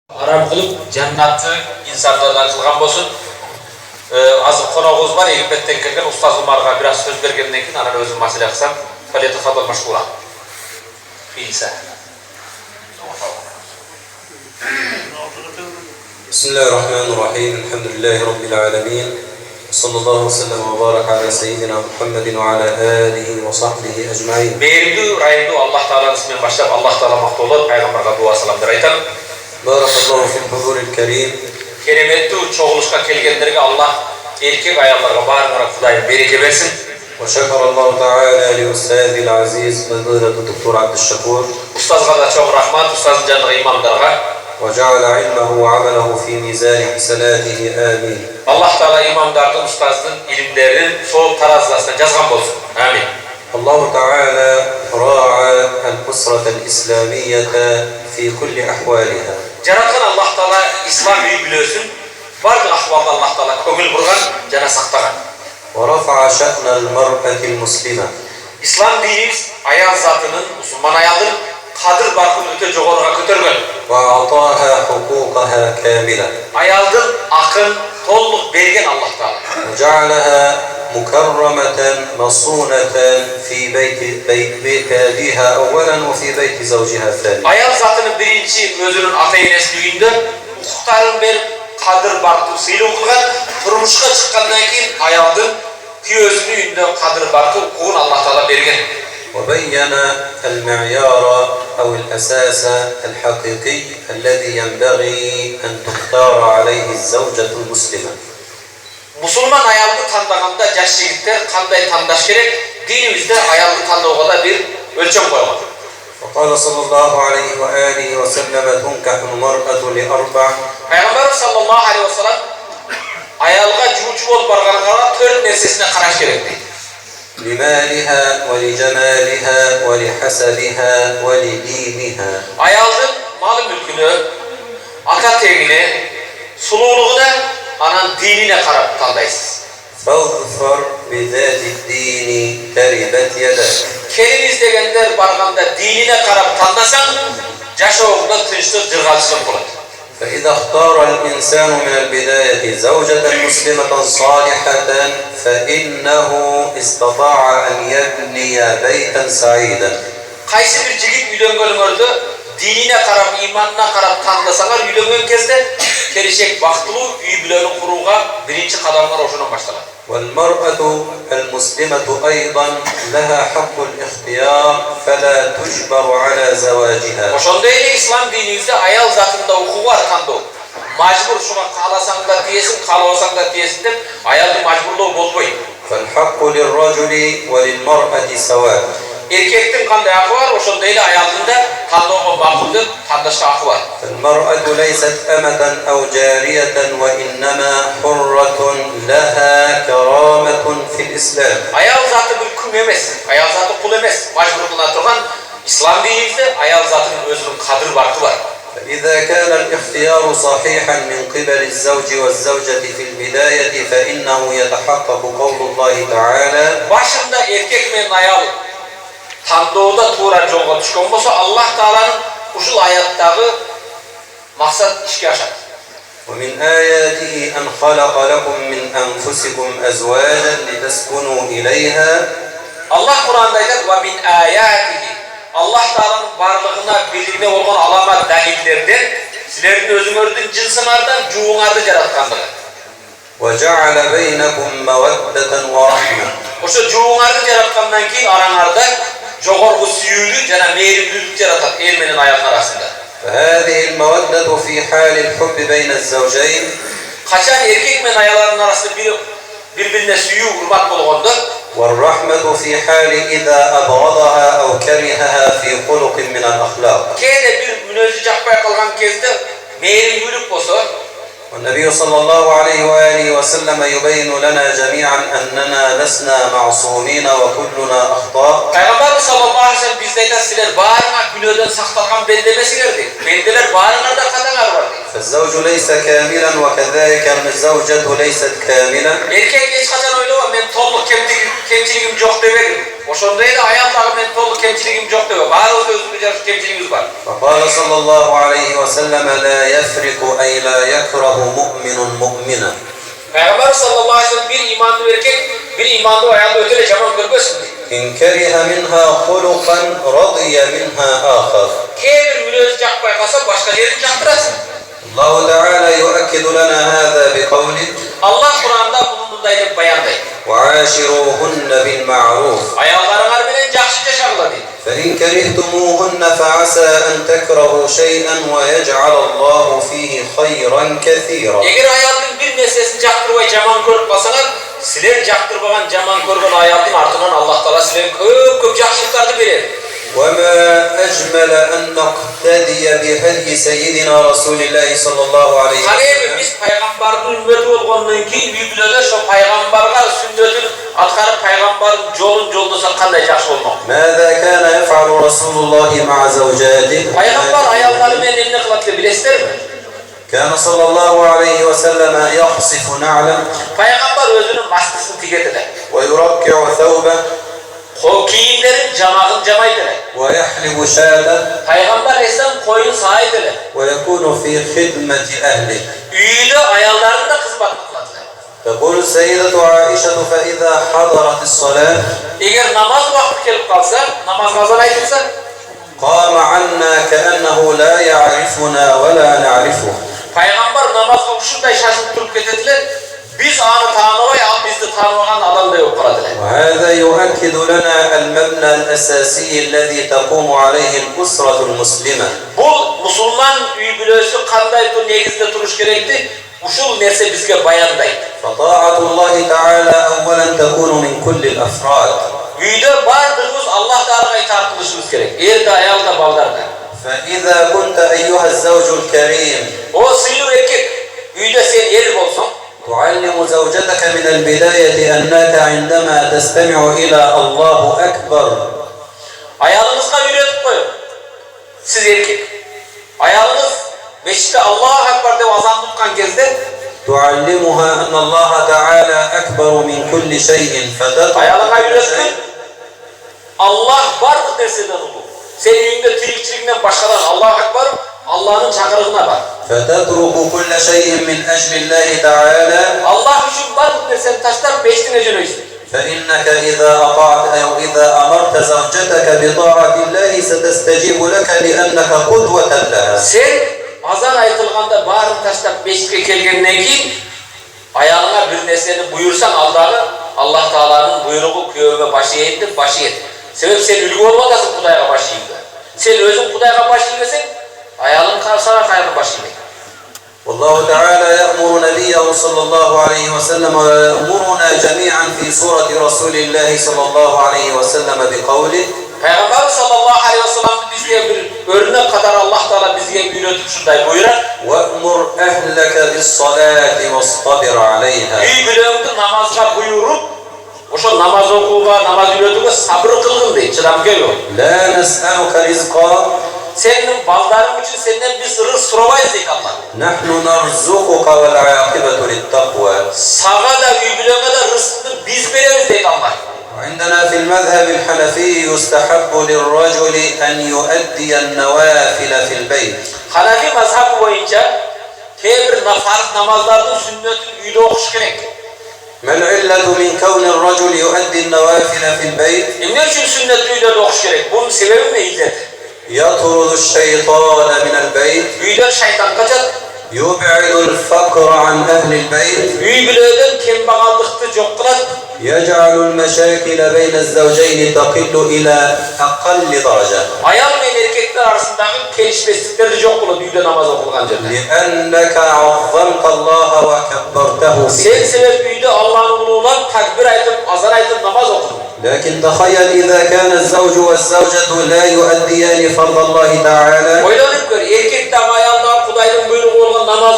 Arab kılıp cennatı insanlardan kılgan bolsun. Azık konağımız var, Egipet'ten kelgen Ustaz Umar'a biraz söz bergenden keyin ana özüm masale kılsam. Falyatafaddal maşkura. İsa. Bismillahirrahmanirrahim. Elhamdülillahi Rabbil alemin. Sallallahu sellem ve barak ala seyyidina Muhammedin ve ala alihi ve sahbihi ecmaîn. Meyrimli, rahimli Allah Teala'nın ismiyle başlayıp Allah Teala maktu olup Peygamber'e dua salamlar aytalım. Barakallahu fil huzuril kerim. Keremetli çoğuluşka kelgenlerge Allah erkek ayarlarga barınara Kudayım bereke versin. Ve şekerallahu teala li ustazil aziz fadilatu Doktor Abdüşşakur. Ustazga da çok rahmat, ustazın canlığı imamlarga. Ve ceale ilmehu ve amelehu fi mizani hasenatihi amin. Allah Teala imamlardan, ustazın ilimlerinin soğuk tarazlasına yazgan bolsun. Amin. Allahu Teala ra'a el-usratel islamiyete fi kulli ahvaliha. Jaratkan Allah Teala İslam üyü bilösün. Bardır ahvalda Allah Teala köngül burgan, jana saktagan. Ve rafa'a şe'nel mer'etil muslime. İslam dinimiz ayal zatının, Müslüman ayaldır, kadır barkın öte jogorga kötörgön. Ve ataha hukukaha kamila. Ayaldın akın, tolluk bergen Allah Teala. Ve cealeha mukarrameten masuneten fi beyti abiha evvelen ve fi beyti zavciha thani. Ayal zatının birinci özünün ata-enesliginde hukukların bir kadır barkı sıylı kılgan, turmuşka çıkkandan keyin ayaldın kuyözünün üyünde kadır barkı hukukun Allah Teala bergen. وبين المعيار أو الأساس الحقيقي الذي ينبغي أن تختار عليه الزوجة المسلمة. Musulman ayalını tandaganda jaş jigitler kanday tandaş gerek? Dinimizde ayalını tandauga da bir ölçüm koyulgan. وقال صلى الله عليه وآله وسلم تنكح المرأة لأربع. Peygamber sallallahu aleyhi ve sellem ayalga juucu bolup barganlara 4 nersesine karaş gerek deydi. لمالها ولجمالها ولحسبها ولدينها. Ayaldın malı mülkünü, ata tegini, sululuğuna, anan dinine karab tandaysız. فاظفر بذات الدين تربت يدك. Keliniz degenler barganda dinine karab tandasan, jaşoğunda tınçlık, jırgalçılık bolat. فإذا اختار الإنسان من البداية زوجة مسلمة صالحة فإنه استطاع أن يبني بيتا سعيدا. Kaysi bir jigit üylөнгönүңөрдө dinine karab, imanına karab tandasaňar üylөнгөн kezde kelişek baktılуу üy бүлөнү kuruga birinci kadamlar oşundan başlagan. والمرأة المسلمة أيضا لها حق الاختيار فلا تجبر على زواجها. Oşonda ele İslam dinimizde ayal zatında hukuku var tandoo. Majbur şuna kalasaň da tiyesin, kalabasaň da tiyesin dep ayaldy majburlоо bolboy. فالحق للرجل وللمرأة سواء. Erkektin kanday hakkı var, oşonda ele ayaldın da tandooga makul dep tandaşka hakkı var. فالمرأة ليست أمة أو جارية وإنما حرة لها كرامة في الإسلام. Ayal zatı bir küm emes, ayal zatı kul emes. Majbur kılına turgan İslam dinimizde ayal zatının özünün kadır barkı var. فإذا كان الاختيار صحيحا من قبل الزوج والزوجة في البداية فإنه يتحقق قول الله تعالى. Başında erkek men ayal tandooda tuğra jolga düşkön bolsa Allah Taala'nın uşul ayattagı maksat işke aşar. ومن آياته أن خلق لكم من أنفسكم أزواجا لتسكنوا إليها. Allah Kur'an'da aytar ve min ayatihi. Allah Taala'nın barlığına birliğine olan alamat dalillerden sizlerin özüңөрдүн jinsыңardan juuңарды jaratkandygy. وجعل بينكم مودة ورحمة. Oşo juuңарды jaratkandan keyin araňarda jogorgu süýülük jana mehrimlilik jaratat er menen ayal arasında. فهذه المودة في حال الحب بين الزوجين. Kaçan erkek men ayalların arasında birbirine süýүү urmat bolganda والرحمة في حال إذا أبغضها أو كرهها في خلق من الأخلاق. kede bir münözü jakpay kalgan kezde mehrimlilik bolsa والنبي صلى الله عليه وآله وسلم يبين لنا جميعا أننا لسنا معصومين وكلنا أخطاء. Peygamber sallallahu aleyhi ve sellem bizde aytar sizler barına günöden saktalgan bendemesiler deydi. Bendeler barına da kadaňar bar deydi. فالزوج ليس كاملا وكذلك الزوجة ليست كاملة. Erkek hiç kaçan öyle var, men tolluk kemçiligim yok demedim. Oşondaydı ayağımдағы men толық кемчилигим жоқ деп. Баарыбыз өзүбүздүн жаш кемчилигибиz бар. فقال صلى الله عليه وسلم لا يفرق أي لا يكره مؤمن مؤمنا. Peygamber sallallahu aleyhi ve sellem bir imanlı erkek bir imanlı ayağını ötele jaman görmesin deydi. إن كره منها خلقا رضي منها آخر. Kebir münözü jakpay kalsa başka yerini jaktırasın. الله تعالى يؤكد لنا هذا بقوله Allah Kur'an'da bununla dep bayandaydı. وعاشروهن بالمعروف. Ayağlarına bilen jakşıca şagla deydi. فإن كرهتموهن فعسى أن تكرهوا شيئا ويجعل الله فيه خيرا كثيرا. Eğer ayağının bir meselesini jaktırmay jaman görüp kalsalar, sizler jaktırmagan jaman görgen ayağının ardından Allah Teala sizlere köp jakşılıklarını verir. وما أجمل أن نقتدي بهدي سيدنا رسول الله صلى الله عليه وسلم. Biz peygamberin ümmeti olgandan keyin Bibliyada şu peygamberga sünnetin atkarıp peygamberin yoldasan kanday jakşı olmak. ماذا كان يفعل رسول الله مع زوجاته؟ Peygamber ayağları men emne kılat diye bilesizler mi? كان صلى الله عليه وسلم يقصف نعلا Peygamber özünün maskısını tiket eder. ويركع ثوبه Kiyimlerin camaydılar. ويحلب شاة Peygamber Aleyhisselam koyun sahidiler. ويكون في خدمة أهله. Üyüde ayağlarını da kızbatlık kıladılar. تقول السيدة عائشة فإذا حضرت الصلاة Eğer namaz vakti gelip kalsa, namaz nazar aytılsa, قام عنا كأنه لا يعرفنا ولا نعرفه. Peygamber namazga şunday şaşıp durup ketediler. Biz anı tanımay, bizi tanımayan adam da yok kıladılar. وهذا يؤكد لنا المبنى الأساسي الذي تقوم عليه الأسرة المسلمة. Bu Müslüman üy bilösü kanday bu negizde turuş gerekti. Uşul nerse bizge bayandaydı. فطاعة الله تعالى أولا تكون من كل الأفراد. Üyde bardığımız Allah Teala'ya itaat kılışımız gerek. Erde, ayağında, ballarda. فإذا كنت أيها الزوج الكريم O sıyır erkek, üyde sen erir olsun. تعلم زوجتك من البداية أنك عندما تستمع إلى الله أكبر Ayağınızga üretip koyun. Siz erkek. Ayağınız meşte Allahu Ekber diye azan tutkan gezde تعلمها أن الله تعالى أكبر من كل شيء فتترك ayağına كل üretip شيء Allah vardır derseden olur. Senin yüzünde tirikçiliğinden başkadan Allahu Ekber, Allah'ın çakırığına bak. فتترك كل شيء من أجل الله تعالى Allah için vardır dersen taşlar beştine cönüysün. فإنك إذا أطعت أو إذا أمرت زوجتك بطاعة الله ستستجيب لك لأنك قدوة لها. Sen azan aytılganda bağrın taşlap beşikке kelgenden keyin ayağına bir neseni buyursan alдағы Allah Teala'nın buyruğu köyüme başı eğittir, başı et. Sebep sen ülgü olmadasın Kudayga başı eğittir. Sen özün Kudayga başı eğitsin, ayağın sana kayrı başı eğittir. والله تعالى يأمر نبيه صلى الله عليه وسلم ويأمرنا جميعا في سورة رسول الله صلى الله عليه وسلم بقوله Peygamber sallallahu aleyhi ve sellem bizge bir örnek kadar Allah Teala bizge öğretip şunday buyurar. وأمر أهلك بالصلاة واصطبر عليها. Üy bileğinde namazga buyurup, oşo namaz okuğa, namaz öğretüge sabır kılgın deyip, çıdam geliyor. لا نسألك رزقا Senin baldarın için senden biz rızk soramayız deyip Allah. نحن نرزقك والعاقبة للتقوى. Sağa da üy bileğine de rızkını biz veririz deyip Allah. عندنا في المذهب الحنفي يستحب للرجل أن يؤدي النوافل في البيت. Hanefi mazhabı boyunca bir farz namazlarının sünnetini üyde okuş gerek. ما العلة من كون الرجل يؤدي النوافل في البيت؟ Ne için sünnetli üyde okuş gerek? Bunun sebebi ne illeti? يطرد الشيطان من البيت. Üyden şeytan kaçar. يبعد الفقر عن أهل البيت. Üy bileğden kembagallıkты çok kılar. يجعل المشاكل بين الزوجين تقل إلى أقل درجة. Ayal ve erkekler arasındaki kelişmezlikler de çok kılar üyde namaz okulganca. لأنك عظمت الله وكبرته Sen فيه. sebep üyde Allah'ın uluğuna takbir aytıp, azan aytıp namaz okudun. لكن تخيل إذا كان الزوج والزوجة لا يؤديان فرض الله تعالى Oylanıp gör, erkek de ayağında Kuday'ın buyruğu olan namaz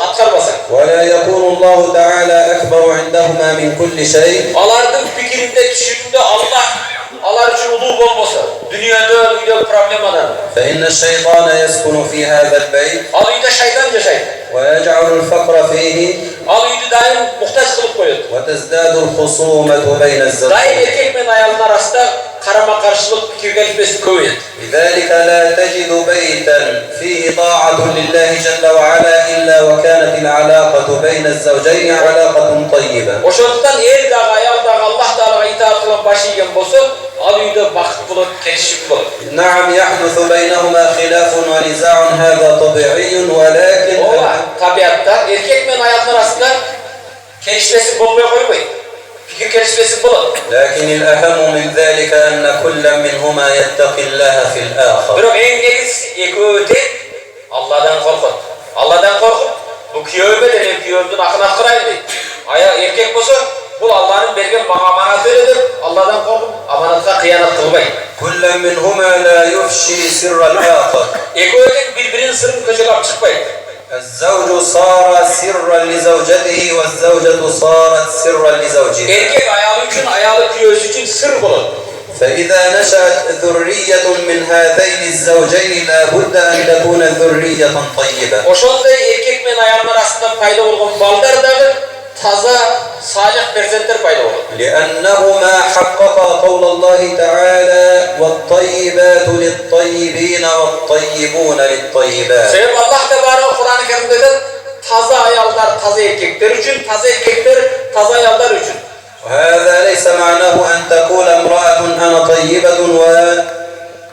atkar basar. ولا يكون الله تعالى أكبر عندهما من كل شيء. Alardın fikirinde, düşününde Allah için uluğ olmasa, dünyada üyde problem adam. فإن الشيطان يسكن في هذا البيت Al üyde şeytan yaşayın. ويجعل الفقر فيه. Al uydu daim muhtaç kılıp koyuyordu. وتزداد الخصومة بين Daim الزوجين. erkek ve ayalın arasında karama karşılık fikir gelişmesi koyuyordu. لذلك لا تجد بيتا فيه طاعة لله جل وعلا إلا وكانت العلاقة بين الزوجين علاقة طيبة. Oşolduktan er dağı, ayal dağı, Allah Teala'ya itaat kılan başı yiyen bolsa, al uydu bakıp bulur, kelişik bulur. نعم يحدث بينهما خلاف ونزاع هذا طبيعي ولكن O var, tabiatta erkek ve ayalın arasında kelişmesi bulmaya koymayın. Fikir kelişmesi bulun. لكن الأهم من ذلك أن كل منهما يتقي الله في الآخر. Bırak en negiz öte Allah'tan korkun. Allah'tan korkun. Bu kiyövme de ben kiyövümden akına kırayım deyip. Erkek olsa bu Allah'ın bergen bana amanat öyledir. Allah'tan korkun. Amanatına kıyamet kılmayın. كل منهما لا يفشي سر الآخر. Öte birbirinin sırrını köşelap çıkmayın. الزوج صار سرا لزوجته والزوجة صارت سرا لزوجها. Erkek ayağı için, ayağı kıyöz için sır bulun. فإذا نشأت ذرية من هذين الزوجين لا بد أن تكون ذرية طيبة. Oşonda erkek ve ayağın arasında payda olan baldar dağı taza, salih perzentler payda olur. لأنهما حققا قول الله تعالى والطيبات للطيبين والطيبون للطيبات. Sebep Allah Teala Kur'an-ı Kerim'de de taza ayallar taza erkekler için, taza erkekler taza ayallar için. وهذا ليس معناه أن تقول امرأة أنا طيبة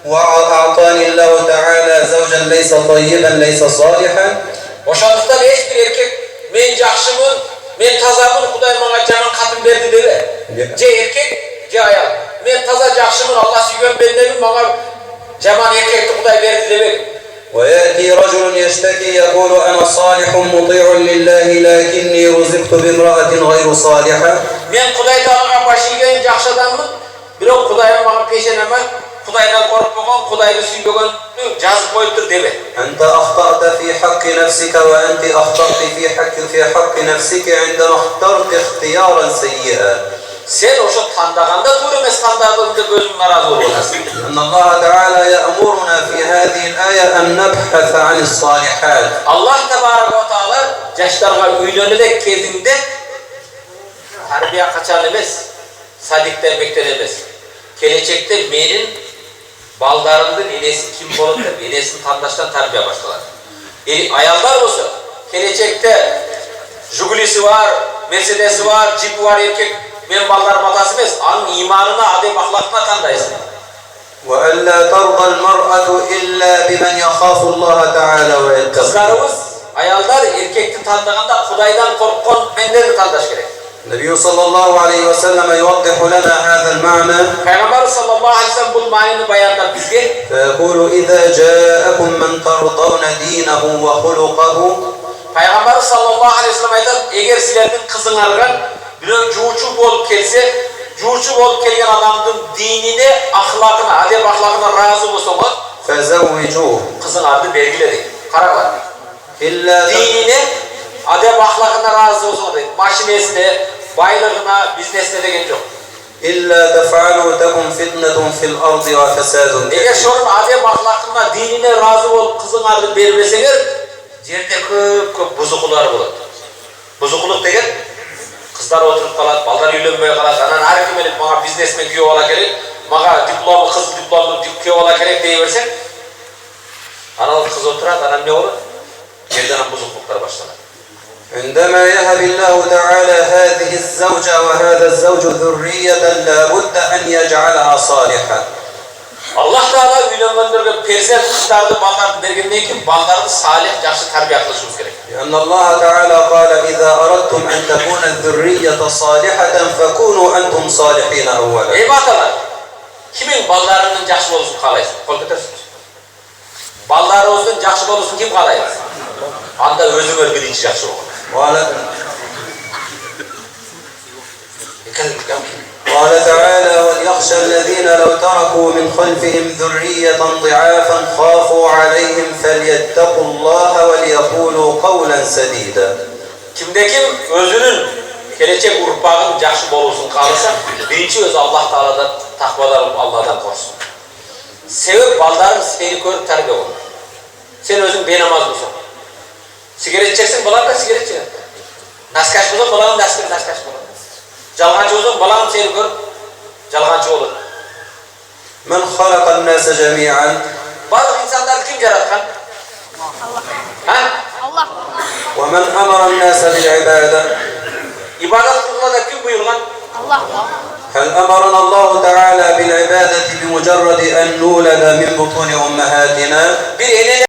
وأعطاني الله تعالى زوجا ليس طيبا ليس صالحا. Boşandıktan hiçbir erkek men jakşımın, men tazamın Kuday bana caman katın verdi dedi. Ce erkek, ce ayal. Men taza jakşımın Allah sügön bendemin bana caman erkekti Kuday verdi dedi. ويأتي رجل يشتكي يقول أنا صالح مطيع لله لكني رزقت بامرأة غير صالحة. Men Kuday Teala'ga başı yiyen jakşı adamım. Birok Kuday'ın bana peşeneme Kuday'dan korkmagan, Kuday'ı süybegan жазып koyuptur deme. أنت أخطأت في حق نفسك وأنت أخطأت في حق نفسك عندما اخترت اختيارا سيئا. Sen oşo tandaganda doğru emas tandaganda gözün narazı olasın. أن الله تعالى يأمرنا في هذه الآية أن نبحث عن الصالحات. Allah Tebaraka ve Teala yaşlarga uylanılek kezinde tarbiya kaçan emas, sadikten bekten emas. Gelecekte menin baldarımdın enesi kim bolup da enesini tandaştan tarbiya başlalar. Ayallar olsa gelecekte Jugulisi var, Mercedes'i var, Jeep'i var erkek. Men ballar batası emas, anın imanına, adem ahlakına tandaysın. وألا ترضى المرأة إلا بمن يخاف الله تعالى ويتقي. Kızlarımız, ayallar erkekti tandaganda Kudaydan korkkan benden tandaş gerek. النبي صلى الله عليه وسلم يوضح لنا هذا المعنى Peygamber sallallahu aleyhi ve sellem bu manini bayanlar bizge. فيقول إذا جاءكم من ترضون دينه وخلقه. Peygamber sallallahu aleyhi ve sellem aytar, eğer sizlerden kızınlargan bir cuğuçu bolup kelse, cuğuçu bolup kelgen adamın dinine, ahlakına, adep ahlakına razı bolsanız, فزوجوه. kızınlarını belgiledik. Karar إلا dinine, adep ahlakına razı olsanız, maşinesine, baylığına, biznesine de genç yok. إلا تفعلوا تكن فتنة في الأرض وفساد Eğer كبير. şunun adep ahlakına, dinine razı olup kızınlarını vermeseler, yerde köp buzukular olur. Buzukuluk degen, kızlar oturup kalat, ballar үйlenmeye kalat, anan her kim elip bana biznesmen köy ola gerek, bana diplomu, kız diplomu köy ola gerek deyiversen, analı kız oturat, anan ne olur? Yerden buzukluklar başlar. عندما يهب الله تعالى هذه الزوجة وهذا الزوج ذرية لا بد أن يجعلها صالحة. Allah Teala үйlengenlerge perzent kızlardı, ballardı bergenden kim? Ballardı salih, yaxşı tarbiya kılışımız gerek. لأن الله تعالى قال إذا أردتم أن تكون الذرية صالحة فكونوا أنتم صالحين أولا. Ey batalar, kimin ballarının yaxşı olsun kalaysın? Kol ketersiniz. Ballarınızın yaxşı olsun kim kalayır? Anda özüngör birinci yaxşı olur. قال تعالى وليخشى الذين لو تركوا من خلفهم ذرية ضعافا خافوا عليهم فليتقوا الله وليقولوا قولا سديدا. Kimde kim özünün gelecek urpağın yaxşı bolsun kalırsa birinci öz Allah Teala'dan takvalar olup Allah'tan korksun. Sebep balların seni görüp terbiye olur. Sen özün benamaz mısın? Sigaret çeksin, balar da sigaret çeker. Naskaş bolsa balağın naskaş bolur. Jalgancı bolsa balağın seni görüp jalgancı olur. من خلق الناس جميعا Bazı insanlar kim yaratkan? Ha? Allah. ومن أمر الناس بالعبادة İbadet kılmada kim buyurgan? Allah. هل أمرنا الله تعالى بالعبادة بمجرد أن نولد من بطون أمهاتنا Bir enele